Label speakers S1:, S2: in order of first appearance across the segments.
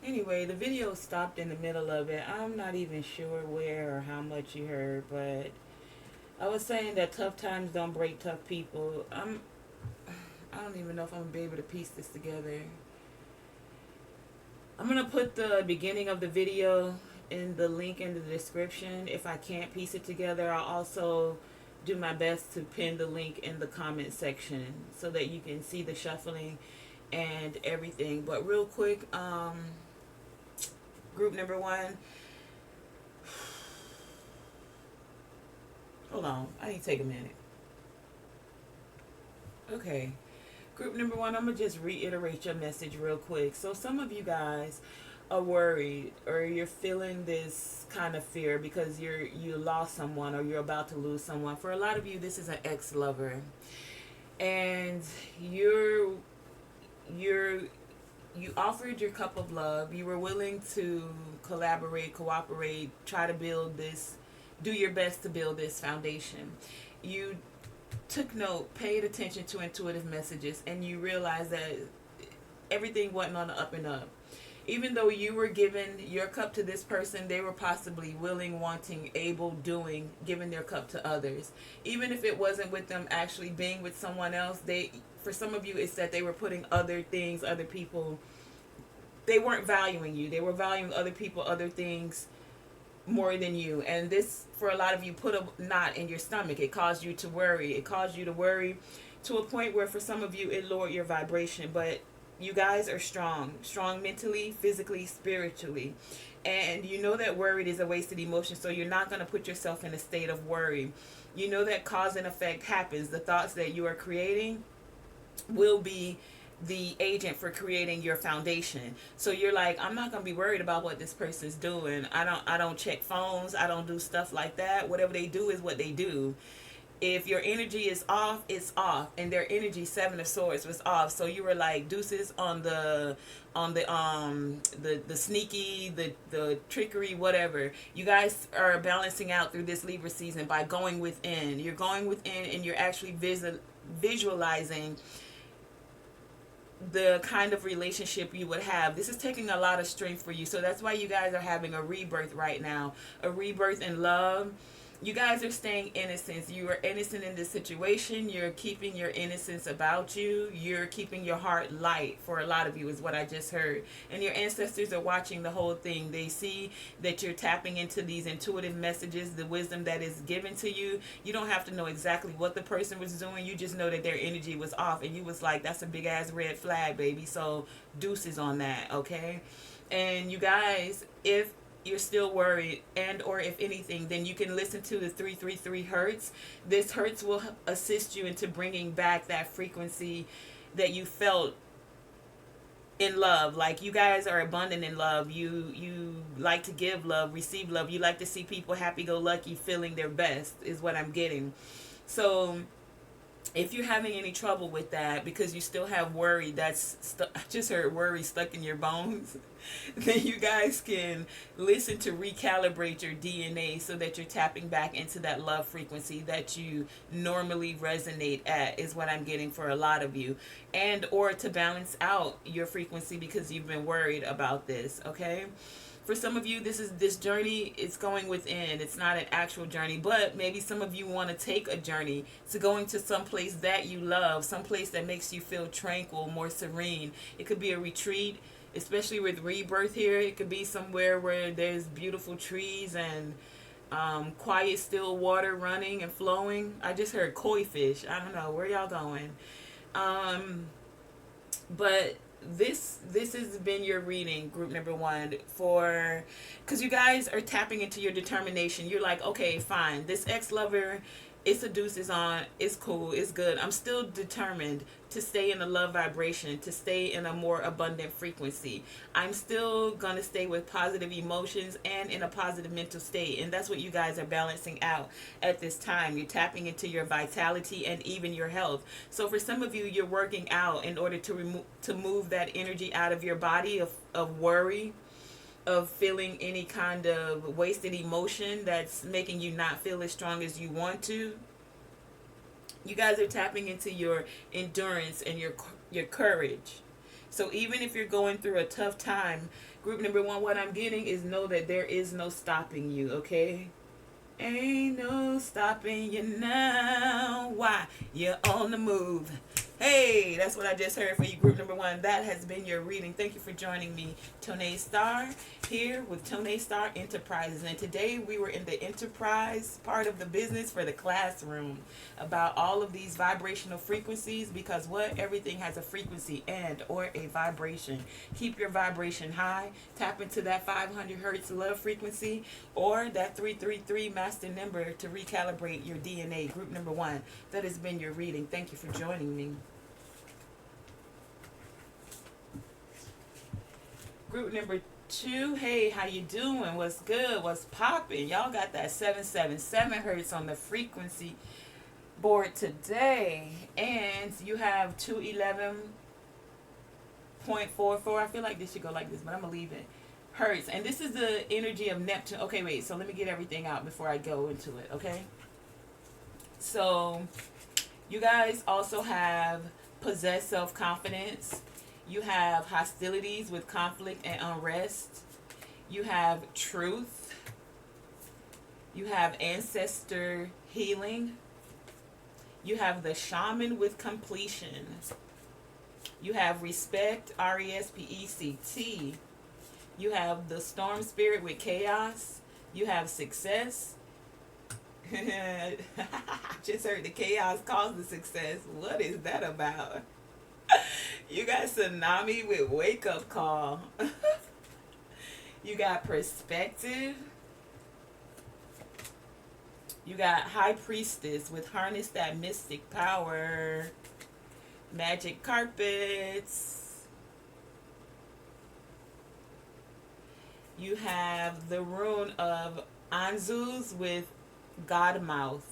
S1: Anyway, the video stopped in the middle of it. I'm not even sure where or how much you heard, but I was saying that tough times don't break tough people. I don't even know if I'm gonna be able to piece this together. I'm gonna put the beginning of the video in the link in the description. If I can't piece it together, I'll also do my best to pin the link in the comment section so that you can see the shuffling and everything. But real quick, group number one. Hold on, I need to take a minute. Okay, group number one, I'm gonna just reiterate your message real quick. So some of you guys are worried or you're feeling this kind of fear because you lost someone or you're about to lose someone. For a lot of you, this is an ex-lover, and you're you offered your cup of love. You were willing to collaborate, cooperate, try to build this, do your best to build this foundation. You took note, paid attention to intuitive messages, and you realized that everything wasn't on the up and up. Even though you were given your cup to this person, they were possibly willing, wanting, able, doing, giving their cup to others. Even if it wasn't with them actually being with someone else, for some of you, it's that they were putting other things, other people, they weren't valuing you. They were valuing other people, other things more than you. And this, for a lot of you, put a knot in your stomach. It caused you to worry. It caused you to worry to a point where for some of you, it lowered your vibration. But you guys are strong mentally, physically, spiritually. And you know that worried is a wasted emotion, so you're not going to put yourself in a state of worry. You know that cause and effect happens. The thoughts that you are creating will be the agent for creating your foundation. So you're like, I'm not going to be worried about what this person's doing. I don't check phones. I don't do stuff like that. Whatever they do is what they do. If your energy is off, it's off, and their energy, Seven of Swords, was off. So you were like deuces on the sneaky, the trickery, whatever. You guys are balancing out through this Libra season by going within. You're going within, and you're actually visualizing the kind of relationship you would have. This is taking a lot of strength for you. So that's why you guys are having a rebirth right now. A rebirth in love. You guys are staying innocent. You are innocent in this situation. You're keeping your innocence about you. You're keeping your heart light, for a lot of you, is what I just heard. And your ancestors are watching the whole thing. They see that you're tapping into these intuitive messages, the wisdom that is given to you. You don't have to know exactly what the person was doing. You just know that their energy was off. And you was like, that's a big ass red flag, baby. So deuces on that, okay? And you guys, if you're still worried, and or if anything, then you can listen to the 333 hertz. This hertz will assist you into bringing back that frequency that you felt in love. Like, you guys are abundant in love. You like to give love, receive love. You like to see people happy go lucky, feeling their best, is what I'm getting. So if you're having any trouble with that because you still have worry, I just heard worry stuck in your bones, then you guys can listen to recalibrate your DNA so that you're tapping back into that love frequency that you normally resonate at, is what I'm getting for a lot of you. And or to balance out your frequency because you've been worried about this, okay? For some of you, this journey is going within. It's not an actual journey, but maybe some of you want to take a journey to going to some place that you love, some place that makes you feel tranquil, more serene. It could be a retreat, especially with rebirth here. It could be somewhere where there's beautiful trees and quiet, still water running and flowing. I just heard koi fish. I don't know where y'all going. But this has been your reading, group number one, for because you guys are tapping into your determination. You're like, okay, fine, this ex-lover, it's a deuce, is on, it's cool, it's good. I'm still determined to stay in a love vibration, to stay in a more abundant frequency. I'm still gonna stay with positive emotions and in a positive mental state. And that's what you guys are balancing out at this time. You're tapping into your vitality and even your health. So for some of you, you're working out in order to move that energy out of your body of worry, of feeling any kind of wasted emotion that's making you not feel as strong as you want to. You guys are tapping into your endurance and your courage. So even if you're going through a tough time, group number one, what I'm getting is know that there is no stopping you, okay? Ain't no stopping you now. Why? You're on the move. Hey, that's what I just heard for you, group number one. That has been your reading. Thank you for joining me, Tonae Star, here with Tonae Star Enterprises. And today we were in the enterprise part of the business for the classroom about all of these vibrational frequencies, because what? Everything has a frequency and or a vibration. Keep your vibration high. Tap into that 500 hertz love frequency or that 333 master number to recalibrate your DNA. Group number one, that has been your reading. Thank you for joining me. Group number two, hey, how you doing? What's good? What's popping? Y'all got that 777 hertz on the frequency board today, and you have 211.44. I feel like this should go like this, but I'm gonna leave it. Hertz, and this is the energy of Neptune. Okay, wait, so let me get everything out before I go into it, okay? So you guys also have possessed self-confidence. You have hostilities with conflict and unrest. You have truth. You have ancestor healing. You have the shaman with completion. You have respect, R-E-S-P-E-C-T. You have the storm spirit with chaos. You have success. I just heard the chaos causes success. What is that about? You got tsunami with wake up call. You got perspective. You got high priestess with harness that mystic power. Magic carpets. You have the rune of Anzus with God mouth.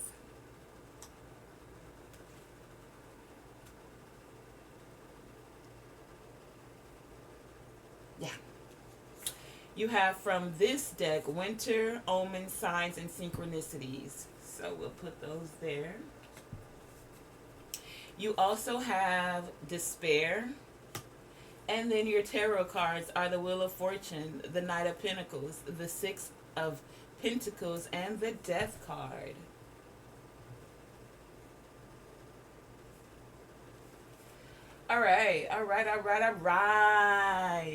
S1: Yeah. You have from this deck winter, omen, signs, and synchronicities. So we'll put those there. You also have despair. And then your tarot cards are the Wheel of Fortune, the Knight of Pentacles, the Six of Pentacles, and the Death card. All right.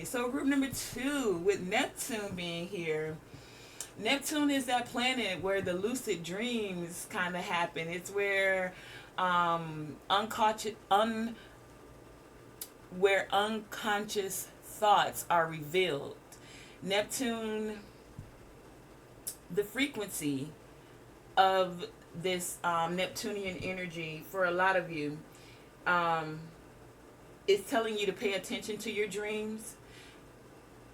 S1: So group number two, with Neptune being here. Neptune is that planet where the lucid dreams kind of happen. It's where where unconscious thoughts are revealed. Neptune, the frequency of this Neptunian energy for a lot of you, is telling you to pay attention to your dreams.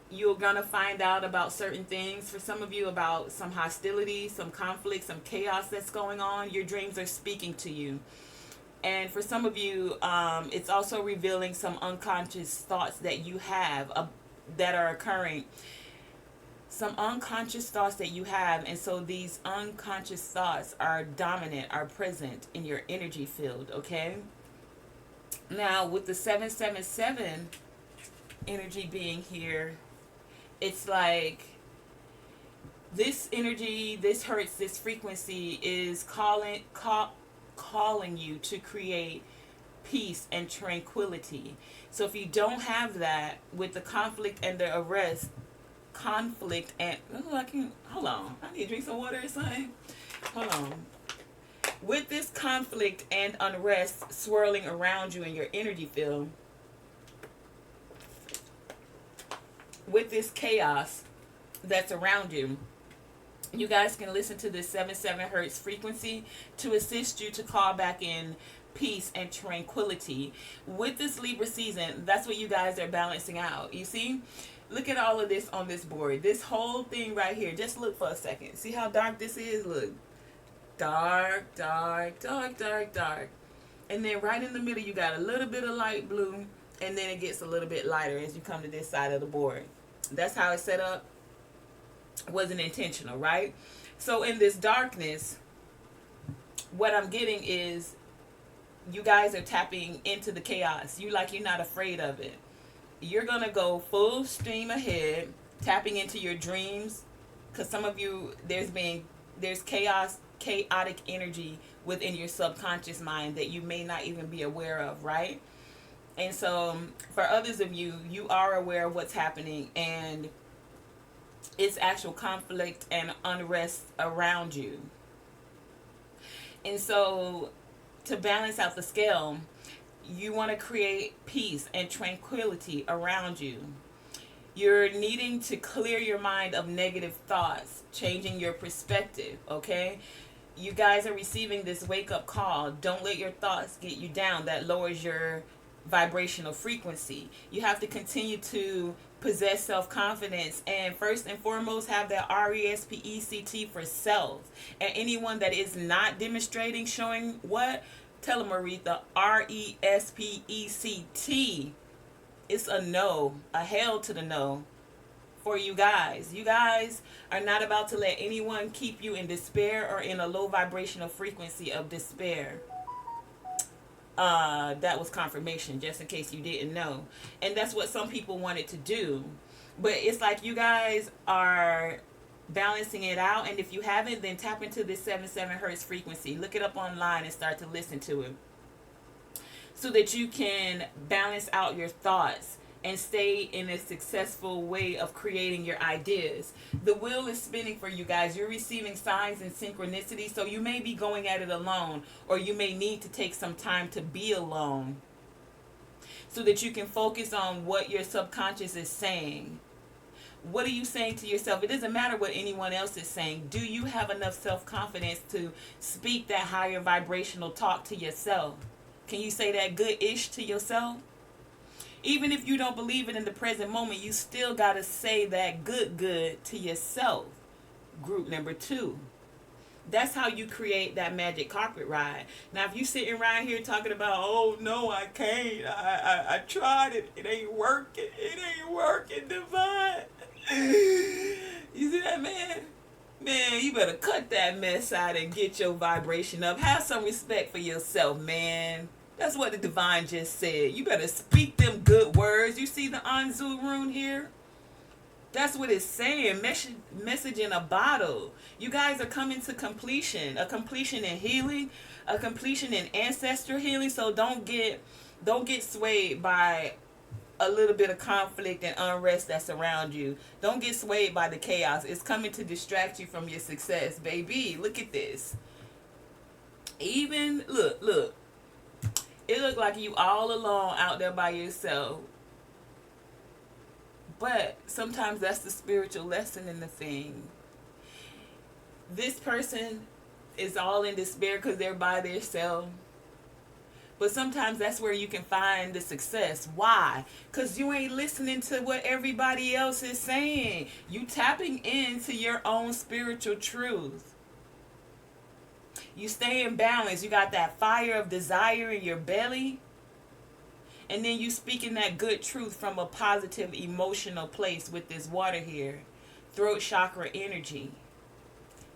S1: You're going to find out about certain things. For some of you, about some hostility, some conflict, some chaos that's going on. Your dreams are speaking to you. And for some of you, it's also revealing some unconscious thoughts that you have that are occurring. Some unconscious thoughts that you have. And so these unconscious thoughts are dominant, are present in your energy field, okay? Now, with the 777 energy being here, it's like this energy, this hertz, this frequency is calling you to create peace and tranquility. So if you don't have that with the conflict and the arrest, hold on, I need to drink some water or something. Hold on. With this conflict and unrest swirling around you in your energy field, with this chaos that's around you, you guys can listen to this 77 hertz frequency to assist you to call back in peace and tranquility. With this Libra season, that's what you guys are balancing out. You see? Look at all of this on this board. This whole thing right here. Just look for a second. See how dark this is? Look. Dark. And then right in the middle, you got a little bit of light blue. And then it gets a little bit lighter as you come to this side of the board. That's how it's set up. Wasn't intentional, right? So in this darkness, what I'm getting is you guys are tapping into the chaos. You're not afraid of it. you're going to go full steam ahead, tapping into your dreams. Because some of you, there's chaotic energy within your subconscious mind that you may not even be aware of, right? And so for others of you, you are aware of what's happening, and it's actual conflict and unrest around you. And so to balance out the scale, you want to create peace and tranquility around you. You're needing to clear your mind of negative thoughts, changing your perspective, okay? You guys are receiving this wake-up call. Don't let your thoughts get you down. That lowers your vibrational frequency. You have to continue to possess self-confidence, and first and foremost have that RESPECT for self. And anyone that is not demonstrating, showing what, tell them, Aretha, RESPECT. It's a no, a hell to the no for you guys. You guys are not about to let anyone keep you in despair or in a low vibrational frequency of despair. That was confirmation, just in case you didn't know. And that's what some people wanted to do. But it's like you guys are balancing it out. And if you haven't, then tap into this 77 hertz frequency. Look it up online and start to listen to it, so that you can balance out your thoughts and stay in a successful way of creating your ideas. The wheel is spinning for you guys. You're receiving signs and synchronicity, so you may be going at it alone, or you may need to take some time to be alone so that you can focus on what your subconscious is saying. What are you saying to yourself? It doesn't matter what anyone else is saying. Do you have enough self-confidence to speak that higher vibrational talk to yourself? Can you say that good-ish to yourself? Even if you don't believe it in the present moment, you still got to say that good to yourself. Group number 2. That's how you create that magic carpet ride. Now, if you sitting around here talking about, oh, no, I can't. I tried it. It ain't working. It ain't working, Divine. You see that, man? Man, you better cut that mess out and get your vibration up. Have some respect for yourself, man. That's what the Divine just said. You better speak them good words. You see the Anzu rune here? That's what it's saying. Message in a bottle. You guys are coming to completion. A completion in healing. A completion in ancestral healing. So don't get swayed by a little bit of conflict and unrest that's around you. Don't get swayed by the chaos. It's coming to distract you from your success. Baby, look at this. Even, look. It looked like you all alone out there by yourself. But sometimes that's the spiritual lesson in the thing. This person is all in despair because they're by themselves. But sometimes that's where you can find the success. Why? Because you ain't listening to what everybody else is saying. You tapping into your own spiritual truth. You stay in balance. You got that fire of desire in your belly. And then you speaking that good truth from a positive emotional place with this water here. Throat chakra energy.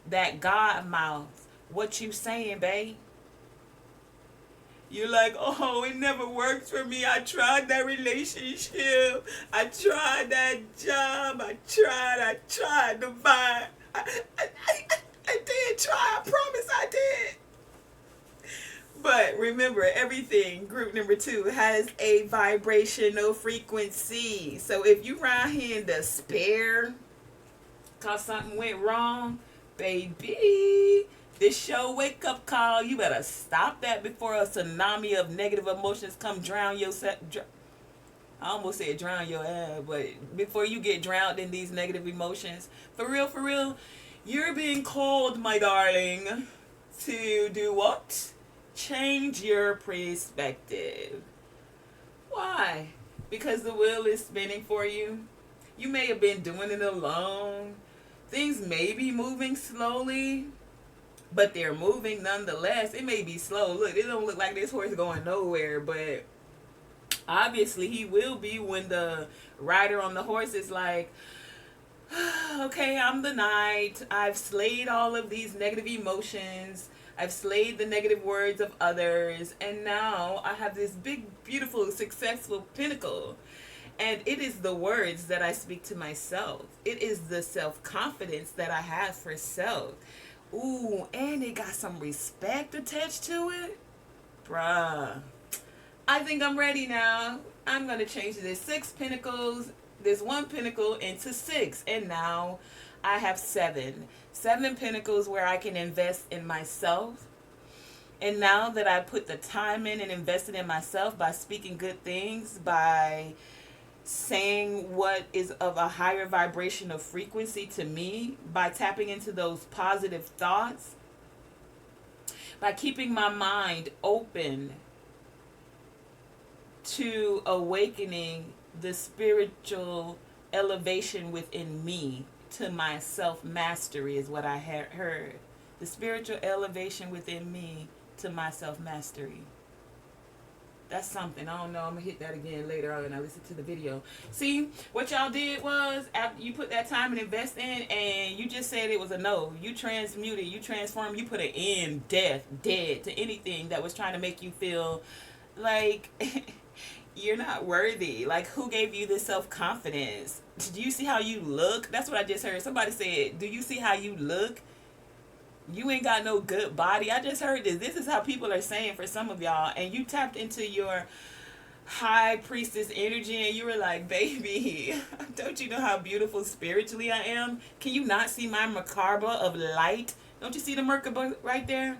S1: That God mouth. What you saying, babe? You're like, oh, it never works for me. I tried that relationship. I tried that job. I tried to buy. I did try. I promise I did. But remember, everything, group number 2, has a vibrational frequency. So if you around here in despair because something went wrong, baby, this show wake up call. You better stop that before a tsunami of negative emotions come drown yourself. I almost said drown your ass, but before you get drowned in these negative emotions, for real, you're being called, my darling, to do what? Change your perspective. Why? Because the wheel is spinning for you. You may have been doing it alone. Things may be moving slowly, but they're moving nonetheless. It may be slow. Look, it don't look like this horse going nowhere, but obviously he will be when the rider on the horse is like, okay, I'm the knight. I've slayed all of these negative emotions. I've slayed the negative words of others. And now I have this big, beautiful, successful pinnacle. And it is the words that I speak to myself. It is the self-confidence that I have for self. Ooh, and it got some respect attached to it. Bruh. I think I'm ready now. I'm going to change this 6 pentacles, this 1 pentacle into 6. And now I have 7. 7 pentacles where I can invest in myself. And now that I put the time in and invested in myself by speaking good things, by saying what is of a higher vibration of frequency to me, by tapping into those positive thoughts, by keeping my mind open to awakening the spiritual elevation within me to my self-mastery is what I heard. The spiritual elevation within me to my self-mastery. That's something. I don't know. I'm going to hit that again later on when I listen to the video. See, what y'all did was, after you put that time and invest in, and you just said it was a no. You transmuted, you transformed, you put an end, death, dead to anything that was trying to make you feel like you're not worthy. Like, who gave you this self-confidence? Do you see how you look? That's what I just heard. Somebody said, do you see how you look? You ain't got no good body. I just heard this. This is how people are saying for some of y'all. And you tapped into your high priestess energy and you were like, baby, don't you know how beautiful spiritually I am? Can you not see my Merkaba of light? Don't you see the Merkaba right there?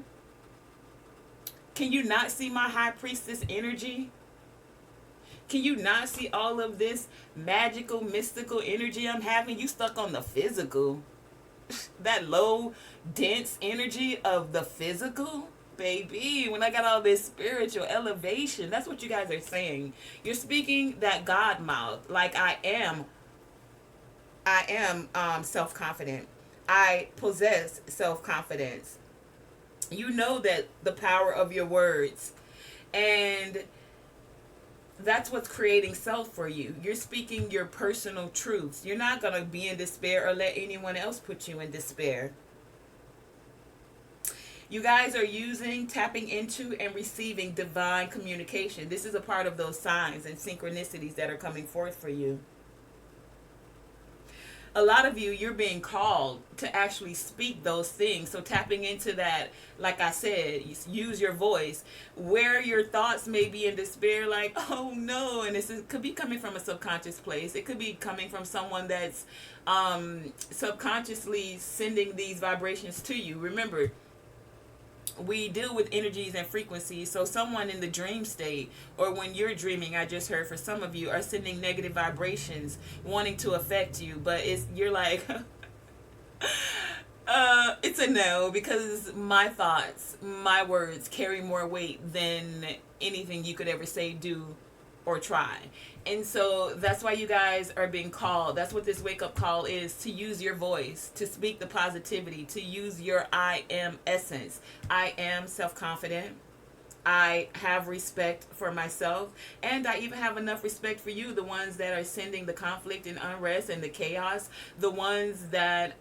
S1: Can you not see my high priestess energy? Can you not see all of this magical, mystical energy I'm having? You stuck on the physical. That low, dense energy of the physical. Baby, when I got all this spiritual elevation, that's what you guys are saying. You're speaking that God mouth. Like I am self-confident. I possess self-confidence. You know that the power of your words. And that's what's creating self for you. You're speaking your personal truths. You're not going to be in despair or let anyone else put you in despair. You guys are tapping into and receiving divine communication. This is a part of those signs and synchronicities that are coming forth for you. A lot of you, you're being called to actually speak those things. So tapping into that, like I said, use your voice. Where your thoughts may be in despair, like, oh no, and could be coming from a subconscious place. It could be coming from someone that's subconsciously sending these vibrations to you. Remember, we deal with energies and frequencies. So someone in the dream state, or when you're dreaming, I just heard for some of you, are sending negative vibrations wanting to affect you, but you're like it's a no, because my thoughts, my words carry more weight than anything you could ever say, do, or try. And so that's why you guys are being called. That's what this wake up call is, to use your voice, to speak the positivity, to use your I am essence. I am self-confident. I have respect for myself, and I even have enough respect for you, the ones that are sending the conflict and unrest and the chaos, the ones that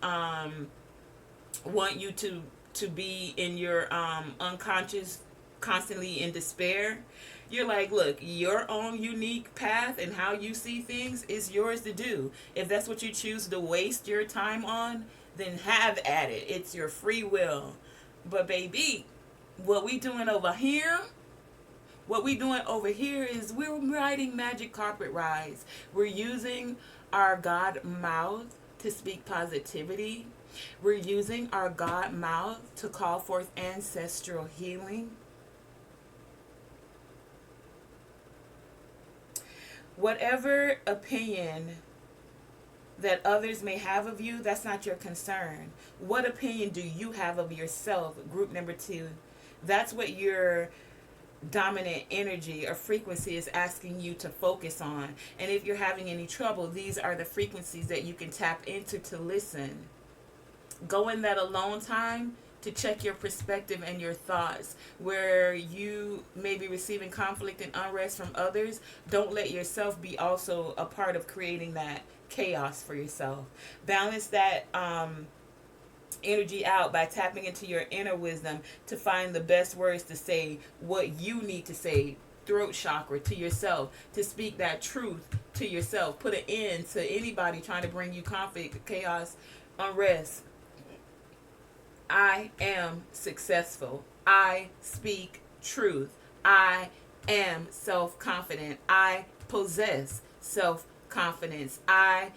S1: want you to be in your unconscious, constantly in despair. You're like, look, your own unique path and how you see things is yours to do. If that's what you choose to waste your time on, then have at it. It's your free will. But baby, what we doing over here is we're riding magic carpet rides. We're using our God mouth to speak positivity. We're using our God mouth to call forth ancestral healing. Whatever opinion that others may have of you, that's not your concern. What opinion do you have of yourself? Group number 2. That's what your dominant energy or frequency is asking you to focus on. And if you're having any trouble, these are the frequencies that you can tap into to listen. Go in that alone time to check your perspective and your thoughts. Where you may be receiving conflict and unrest from others, don't let yourself be also a part of creating that chaos for yourself. Balance that energy out by tapping into your inner wisdom to find the best words to say what you need to say throat chakra to yourself, to speak that truth to yourself. Put an end to anybody trying to bring you conflict, chaos, unrest. I am successful. I speak truth. I am self-confident. I possess self-confidence. I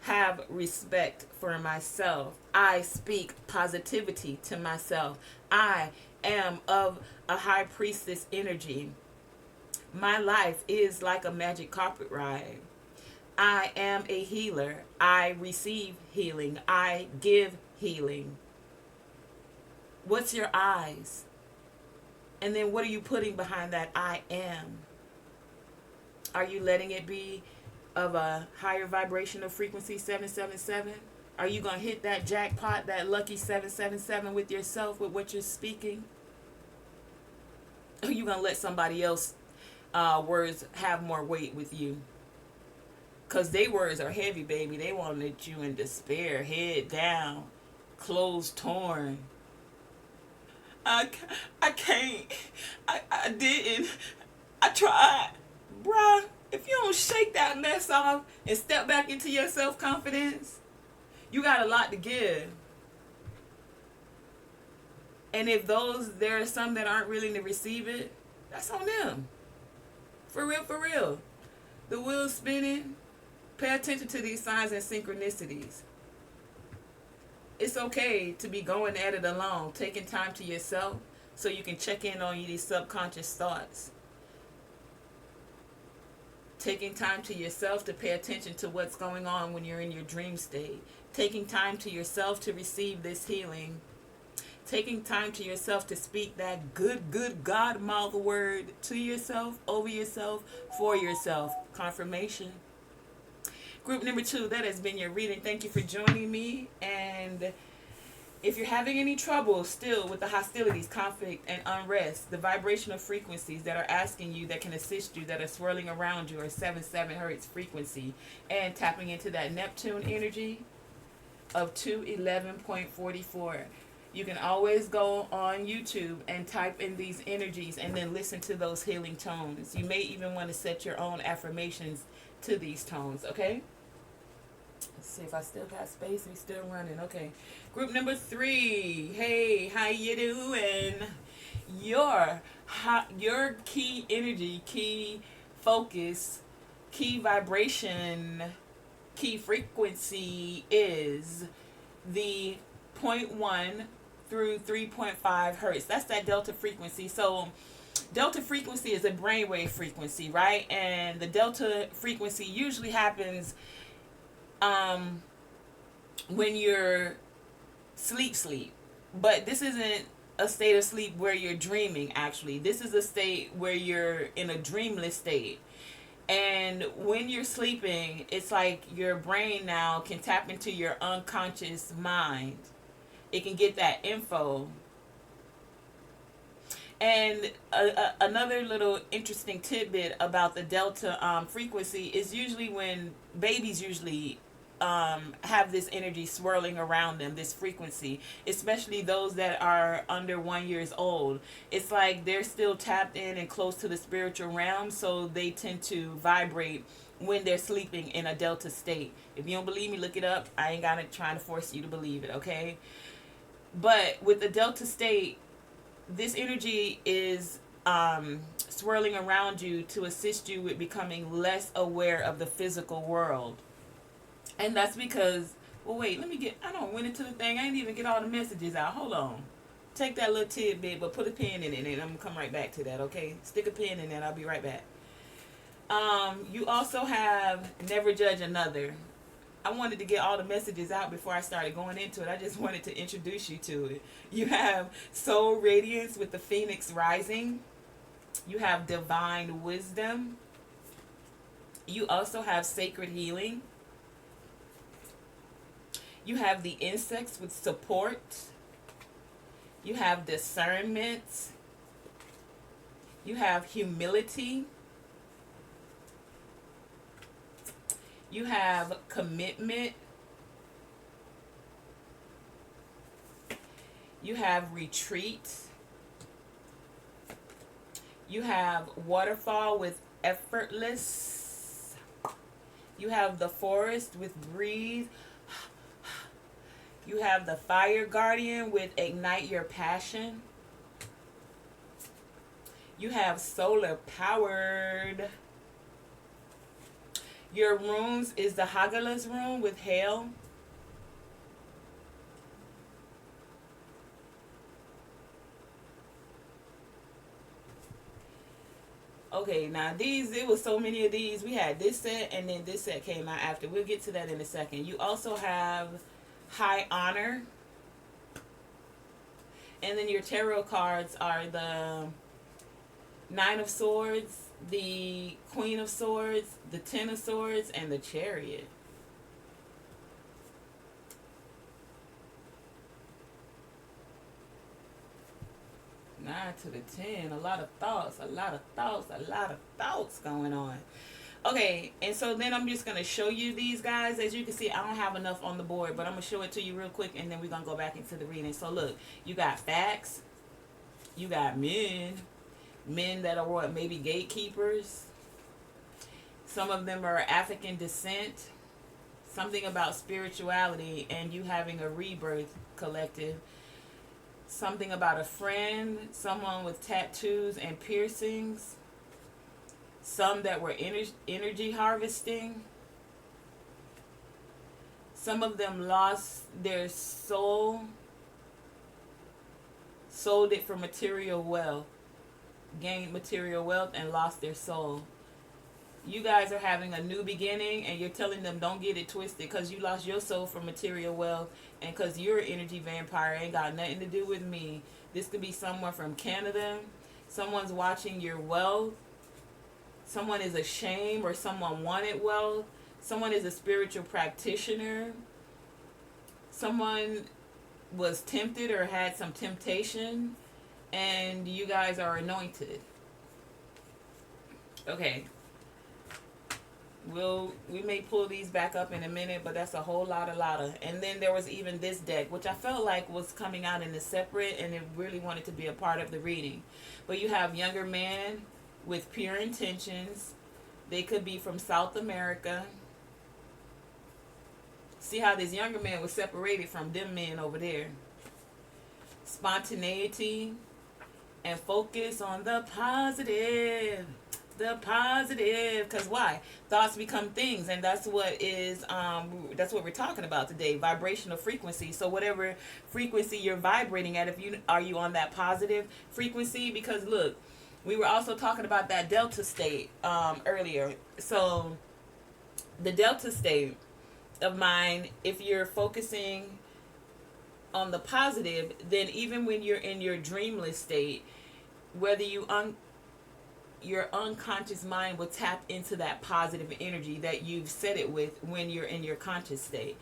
S1: have respect for myself. I speak positivity to myself. I am of a high priestess energy. My life is like a magic carpet ride. I am a healer. I receive healing. I give healing. What's your eyes? And then what are you putting behind that I am? Are you letting it be of a higher vibrational frequency, 777? Are you going to hit that jackpot, that lucky 777 with yourself, with what you're speaking? Or are you going to let somebody else words have more weight with you? Because they words are heavy, baby. They want to let you in despair, head down, clothes torn. I can't. I didn't. I tried. Bruh, if you don't shake that mess off and step back into your self-confidence, you got a lot to give. And if there are some that aren't willing to receive it, that's on them. For real, for real. The wheel's spinning. Pay attention to these signs and synchronicities. It's okay to be going at it alone, taking time to yourself so you can check in on these subconscious thoughts. Taking time to yourself to pay attention to what's going on when you're in your dream state. Taking time to yourself to receive this healing. Taking time to yourself to speak that good God mouth word to yourself, over yourself, for yourself. Confirmation. Group number 2, that has been your reading. Thank you for joining me. And if you're having any trouble still with the hostilities, conflict, and unrest, the vibrational frequencies that are asking you, that can assist you, that are swirling around you, are 77 hertz frequency, and tapping into that Neptune energy of 211.44. You can always go on YouTube and type in these energies and then listen to those healing tones. You may even want to set your own affirmations to these tones, okay? Let's see if I still got space. We still running. Okay. Group number 3. Hey, how you doing? Your key energy, key focus, key vibration, key frequency is the 0.1 through 3.5 hertz. That's that delta frequency. So delta frequency is a brainwave frequency, right? And the delta frequency usually happens when you're sleep. But this isn't a state of sleep where you're dreaming, actually. This is a state where you're in a dreamless state. And when you're sleeping, it's like your brain now can tap into your unconscious mind. It can get that info. And another little interesting tidbit about the delta frequency is usually when babies have this energy swirling around them, this frequency, especially those that are under 1 year old. It's like they're still tapped in and close to the spiritual realm, so they tend to vibrate when they're sleeping in a delta state. If you don't believe me, look it up. I ain't gonna try to force you to believe it, okay? But with the delta state, this energy is swirling around you to assist you with becoming less aware of the physical world. And that's because, well, wait, I don't went into the thing. I didn't even get all the messages out. Hold on. Take that little tidbit, but put a pin in it, and I'm going to come right back to that, okay? Stick a pin in that. I'll be right back. You also have Never Judge Another. I wanted to get all the messages out before I started going into it. I just wanted to introduce you to it. You have Soul Radiance with the Phoenix Rising. You have Divine Wisdom. You also have Sacred Healing. You have the Insects with Support. You have Discernment. You have Humility. You have Commitment. You have Retreat. You have waterfall with effortless. You have the forest with breathe. You have the fire guardian with ignite your passion. You have solar powered. Your runes is the Hagala's rune with hail. Okay, now these, it was so many of these. We had this set and then this set came out after. We'll get to that in a second. You also have high honor. And then your tarot cards are the Nine of Swords, the Queen of Swords, the Ten of Swords, and the Chariot. Nine to the 10. A lot of thoughts, a lot of thoughts, a lot of thoughts going on. Okay, and so then I'm just going to show you these guys. As you can see, I don't have enough on the board, but I'm going to show it to you real quick, and then we're going to go back into the reading. So look, you got facts. You got men. Men that are what, maybe gatekeepers. Some of them are African descent. Something about spirituality and you having a rebirth collective. Something about a friend. Someone with tattoos and piercings. Some that were energy harvesting. Some of them lost their soul. Sold it for material wealth. Gained material wealth and lost their soul. You guys are having a new beginning and you're telling them don't get it twisted because you lost your soul for material wealth and because you're an energy vampire. Ain't got nothing to do with me. This could be someone from Canada. Someone's watching your wealth. Someone is ashamed or someone wanted wealth. Someone is a spiritual practitioner. Someone was tempted or had some temptation and you guys are anointed. Okay. We may pull these back up in a minute, but that's a whole lot of. And then there was even this deck, which I felt like was coming out in a separate, and it really wanted to be a part of the reading. But you have younger men with pure intentions. They could be from South America. See how this younger man was separated from them men over there. Spontaneity and focus on the positive. The positive, because why? Thoughts become things, and that's what we're talking about today. Vibrational frequency. So whatever frequency you're vibrating at, are you on that positive frequency? Because look, we were also talking about that delta state earlier. So the delta state of mind, if you're focusing on the positive, then even when you're in your dreamless state, whether your unconscious mind will tap into that positive energy that you've set it with when you're in your conscious state.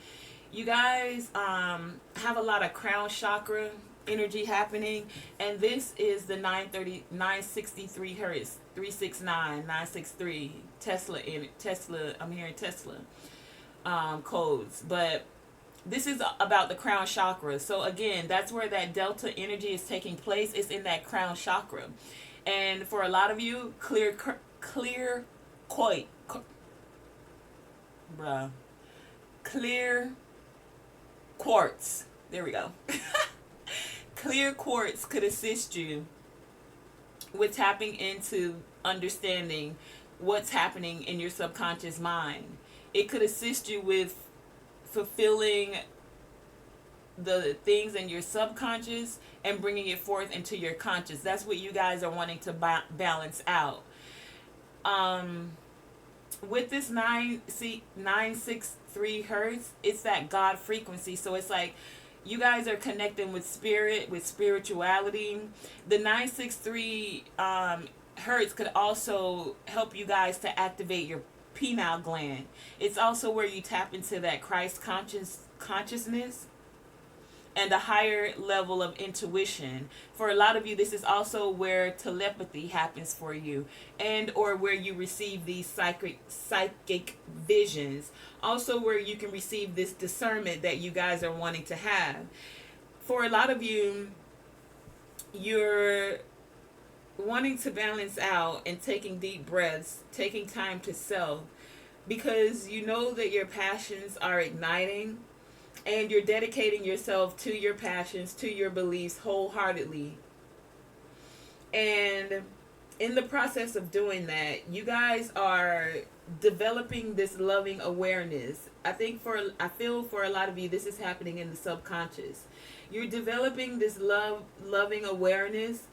S1: You guys have a lot of crown chakra energy happening, and this is the 963 hertz, 369, 963 Tesla. I'm hearing Tesla codes, but this is about the crown chakra. So again, that's where that delta energy is taking place. It's in that crown chakra. And for a lot of you, clear quartz. There we go. Clear quartz could assist you with tapping into understanding what's happening in your subconscious mind. It could assist you with fulfilling the things in your subconscious and bringing it forth into your conscious. That's what you guys are wanting to balance out. With this 963 hertz, it's that God frequency. So it's like you guys are connecting with spirit, with spirituality. The 963 hertz could also help you guys to activate your pineal gland. It's also where you tap into that Christ consciousness and a higher level of intuition. For a lot of you, this is also where telepathy happens for you, and or where you receive these psychic visions. Also where you can receive this discernment that you guys are wanting to have. For a lot of you, you're wanting to balance out and taking deep breaths, taking time to self, because you know that your passions are igniting and you're dedicating yourself to your passions, to your beliefs wholeheartedly. And in the process of doing that, you guys are developing this loving awareness. I feel for a lot of you this is happening in the subconscious. You're developing this loving awareness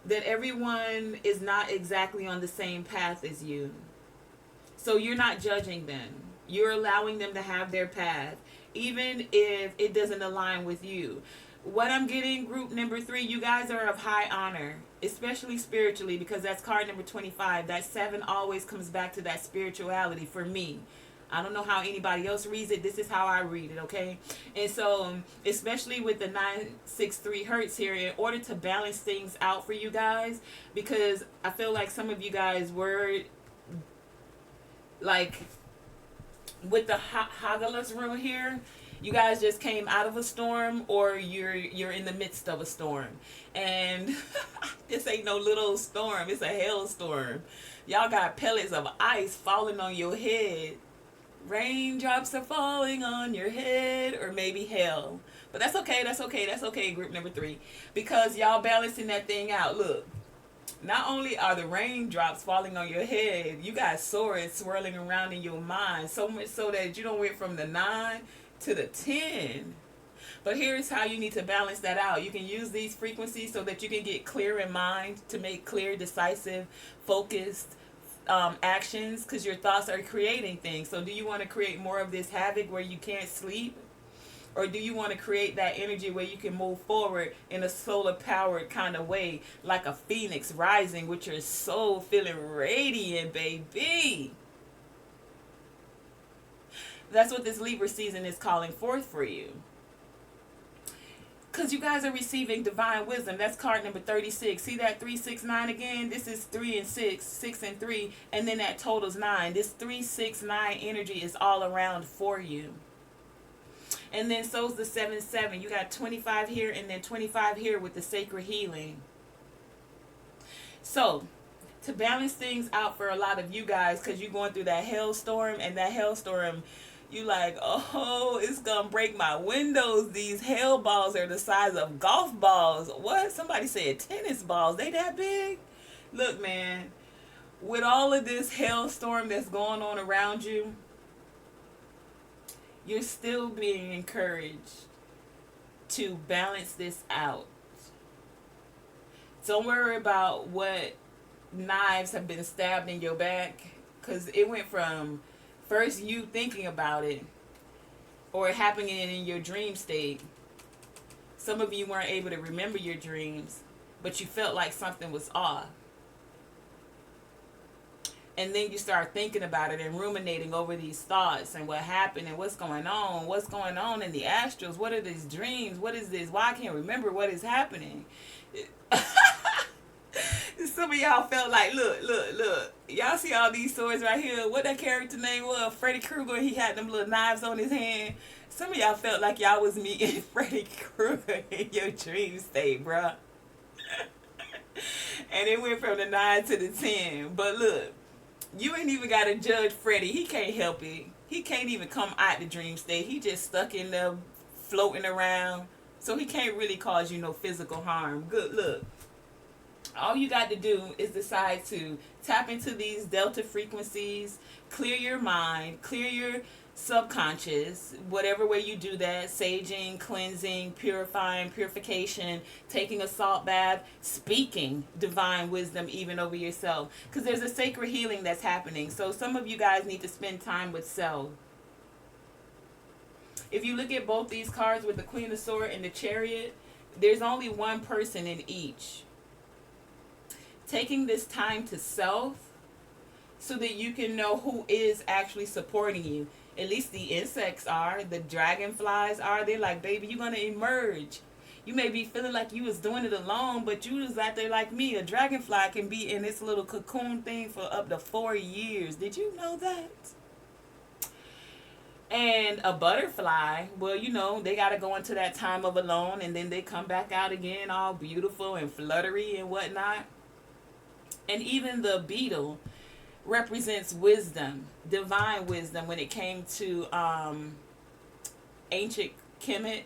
S1: that everyone is not exactly on the same path as you. So you're not judging them. You're allowing them to have their path, even if it doesn't align with you. What I'm getting, group number 3, you guys are of high honor, especially spiritually, because that's card number 25. That 7 always comes back to that spirituality for me. I don't know how anybody else reads it. This is how I read it, okay? And so, especially with the 963 hertz here, in order to balance things out for you guys, because I feel like some of you guys were like with the Hagalas rule here, you guys just came out of a storm, or you're in the midst of a storm, and this ain't no little storm, it's a hailstorm. Y'all got pellets of ice falling on your head. Raindrops are falling on your head, or maybe hail. But that's okay, that's okay, that's okay, group number 3, because y'all balancing that thing out. Look, not only are the raindrops falling on your head, you got swords swirling around in your mind, so much so that you don't went from the 9 to the 10. But here's how you need to balance that out. You can use these frequencies so that you can get clear in mind to make clear, decisive, focused actions, because your thoughts are creating things. So do you want to create more of this havoc where you can't sleep? Or do you want to create that energy where you can move forward in a solar powered kind of way, like a phoenix rising with your soul feeling radiant, baby? That's what this Libra season is calling forth for you. Because you guys are receiving divine wisdom. That's card number 36. See that 369 again? This is 3 and 6, 6 and 3, and then that totals 9. This 369 energy is all around for you. And then so's the 7-7. You got 25 here and then 25 here with the sacred healing. So, to balance things out for a lot of you guys, because you're going through that hailstorm, and that hailstorm, you like, oh, it's going to break my windows. These hail balls are the size of golf balls. What? Somebody said tennis balls. They that big? Look, man, with all of this hailstorm that's going on around you, you're still being encouraged to balance this out. Don't worry about what knives have been stabbed in your back, because it went from first you thinking about it or it happening in your dream state. Some of you weren't able to remember your dreams, but you felt like something was off. And then you start thinking about it and ruminating over these thoughts and what happened and what's going on in the astrals. What are these dreams? What is this? Why I can't remember what is happening? Some of y'all felt like, look. Y'all see all these swords right here? What that character name was? Freddy Krueger. He had them little knives on his hand. Some of y'all felt like y'all was meeting Freddy Krueger in your dream state, bruh. And it went from the 9 to the 10. But look, you ain't even got to judge Freddy. He can't help it. He can't even come out the dream state. He just stuck in there floating around. So he can't really cause you no physical harm. Good look. All you got to do is decide to tap into these delta frequencies, clear your mind, clear your subconscious, whatever way you do that, saging, cleansing, purifying, purification, taking a salt bath, speaking divine wisdom even over yourself, because there's a sacred healing that's happening. So some of you guys need to spend time with self. If you look at both these cards with the Queen of Swords and the Chariot, there's only one person in each. Taking this time to self so that you can know who is actually supporting you. At least the insects are, the dragonflies are. They're like, baby, you're going to emerge. You may be feeling like you was doing it alone, but you was out there like me. A dragonfly can be in this little cocoon thing for up to 4 years. Did you know that? And a butterfly, well, you know, they got to go into that time of alone, and then they come back out again all beautiful and fluttery and whatnot. And even the beetle represents wisdom, divine wisdom when it came to ancient Kemet.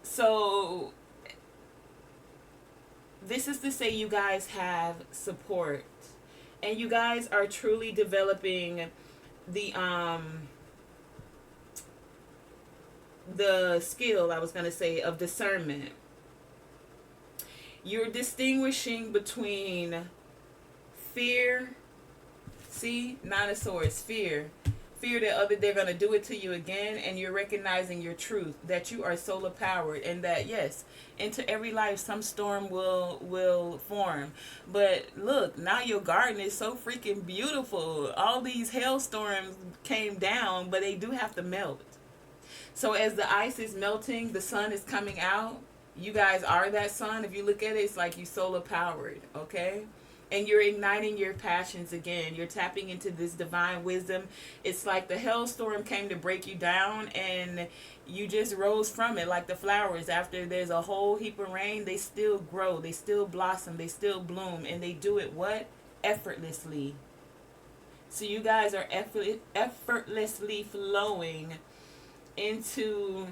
S1: So this is to say you guys have support, and you guys are truly developing the skill, I was going to say, of discernment. You're distinguishing between fear. See, Nine of Swords, fear that they're going to do it to you again, and you're recognizing your truth, that you are solar powered, and that yes, into every life some storm will form. But look, now your garden is so freaking beautiful. All these hailstorms came down, but they do have to melt. So as the ice is melting, the sun is coming out. You guys are that sun. If you look at it, it's like you solar powered, okay? And you're igniting your passions again. You're tapping into this divine wisdom. It's like the hailstorm came to break you down, and you just rose from it like the flowers. After there's a whole heap of rain, they still grow, they still blossom, they still bloom, and they do it what? Effortlessly. So you guys are effortlessly flowing into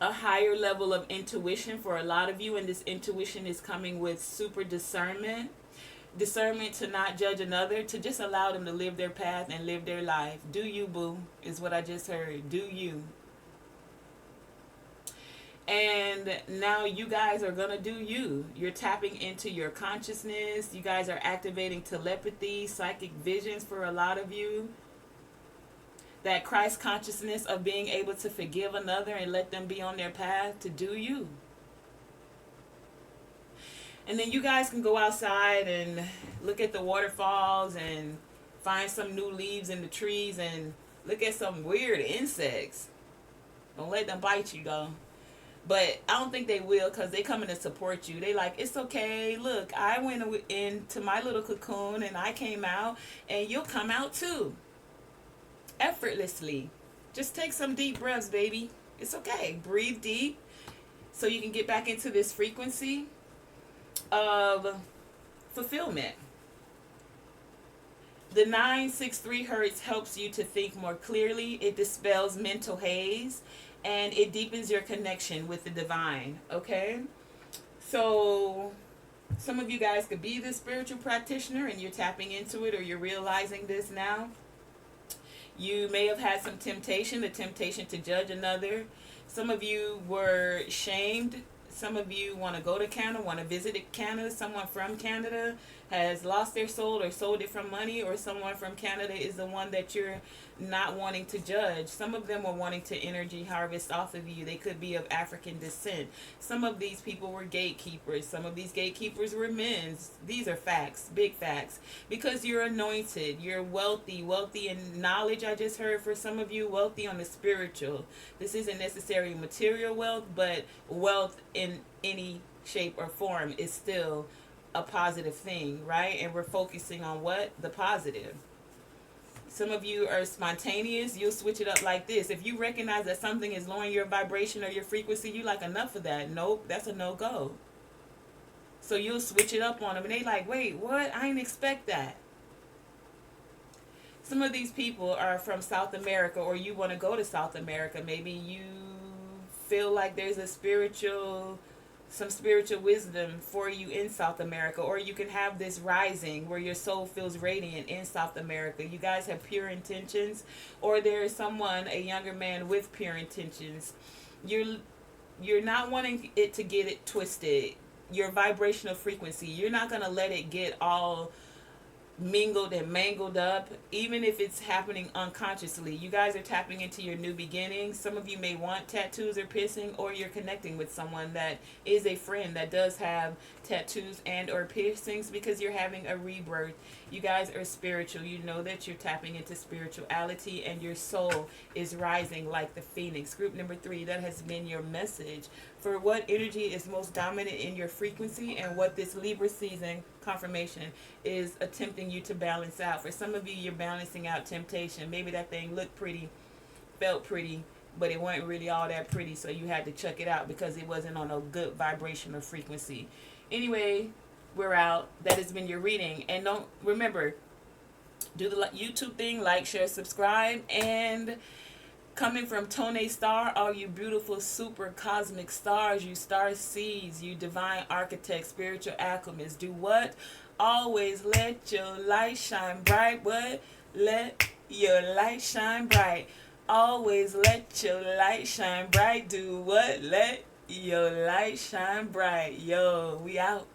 S1: a higher level of intuition for a lot of you, and this intuition is coming with super discernment to not judge another, to just allow them to live their path and live their life. Do you, boo, is what I just heard. Do you. And now you guys are gonna do you. You're tapping into your consciousness. You guys are activating telepathy, psychic visions for a lot of you. That Christ consciousness of being able to forgive another and let them be on their path to do you. And then you guys can go outside and look at the waterfalls and find some new leaves in the trees and look at some weird insects. Don't let them bite you though. But I don't think they will, because they coming to support you. They like, it's okay. Look, I went into my little cocoon and I came out, and you'll come out too. Effortlessly. Just take some deep breaths, baby. It's okay. Breathe deep so you can get back into this frequency of fulfillment. The 963 hertz helps you to think more clearly. It dispels mental haze, and it deepens your connection with the divine. Okay? So some of you guys could be the spiritual practitioner, and you're tapping into it, or you're realizing this now. You may have had some temptation, the temptation to judge another. Some of you were shamed. Some of you want to go to Canada, want to visit Canada. Someone from Canada has lost their soul or sold it for money, or someone from Canada is the one that you're not wanting to judge. Some of them are wanting to energy harvest off of you. They could be of African descent. Some of these people were gatekeepers. Some of these gatekeepers were men. These are facts, big facts. Because you're anointed, you're wealthy in knowledge. I just heard for some of you, wealthy on the spiritual. This isn't necessarily material wealth, but wealth in any shape or form is still a positive thing, right? And we're focusing on what? The positive. Some of you are spontaneous. You'll switch it up like this. If you recognize that something is lowering your vibration or your frequency, you like, enough of that. Nope, that's a no-go. So you'll switch it up on them, and they like, wait, what? I didn't expect that. Some of these people are from South America, or you want to go to South America. Maybe you feel like there's some spiritual wisdom for you in South America, or you can have this rising where your soul feels radiant in South America. You guys have pure intentions, or there is someone, a younger man with pure intentions. You're not wanting it to get it twisted. Your vibrational frequency, you're not going to let it get all mingled and mangled up, even if it's happening unconsciously. You guys are tapping into your new beginning. Some of you may want tattoos or piercing, or you're connecting with someone that is a friend that does have tattoos and or piercings, because you're having a rebirth. You guys are spiritual. You know that you're tapping into spirituality, and your soul is rising like the phoenix. Group number 3, that has been your message for what energy is most dominant in your frequency, and what this Libra season confirmation is attempting you to balance out. For some of you, you're balancing out temptation. Maybe that thing looked pretty, felt pretty, but it wasn't really all that pretty, so you had to check it out because it wasn't on a good vibrational frequency. Anyway, We're out. That has been your reading. And don't remember, do the YouTube thing, like, share, subscribe, and coming from Tonae Star, all you beautiful super cosmic stars, you star seeds, you divine architects, spiritual alchemists, do what? Always let your light shine bright. What? Let your light shine bright. Always let your light shine bright. Do what? Let your light shine bright. Yo, we out.